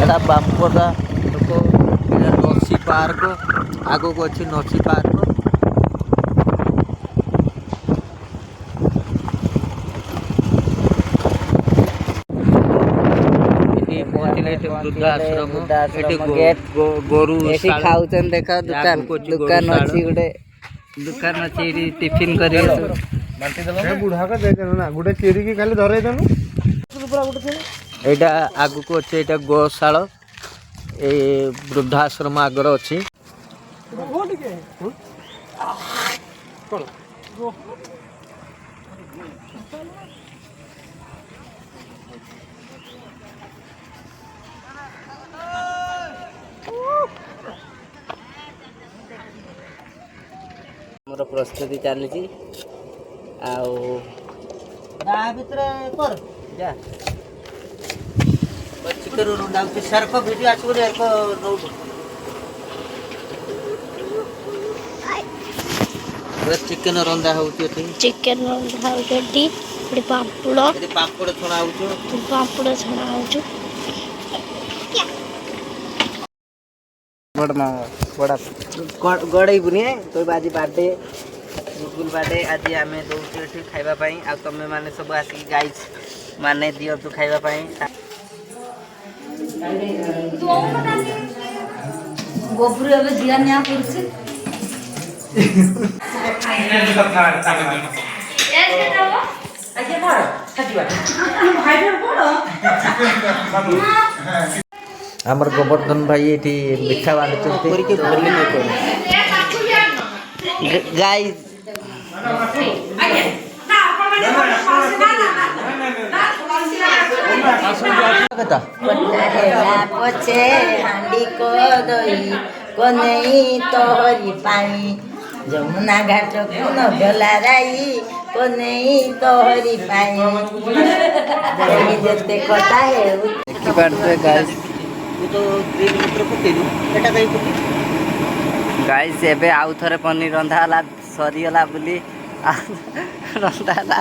एटा बामपदा लोक नसी पार्क आगो को अच्छी नसी पार्क वृद्धाश्रम गोरु खाऊन देख दुकान दुकान अच्छी गोटे दुकान अच्छी टिफिन कर बुढ़ा का दे ना गोटे चेरी की खाली धरे देनु एटा आगु को अच्छे एटा गोशाल ए वृद्धाश्रम आगर अच्छी मोर प्रस्तुति चली चिकन रंधा सर्फ भिड आसो चिकन रंधा हो चिकन रंधा होती पापड़ पापड़ छणा हो पापड़ छणा हो गड़े बुनी तो आज बर्थडे गुगुल बर्थडे आज आम दौचे खावाई आ तुम मैंने सब आसिक गाइज माने दिंतु खावाई गोबरू अब दिया निया पड़ছে आमर गोवर्धन भाई ये मिठा बांटते गाइस पछे हांडी को दही को नहीं तोहरी पानी जमुना घाट को न गला राई को नहीं तोहरी पानी जते कथा है की बात गाइस तो ग्रीन मित्र पकेलु एटा कहीं पके गाइस एबे आउ थरे पनीर रंधा हला सरी हला बुली रंधा हला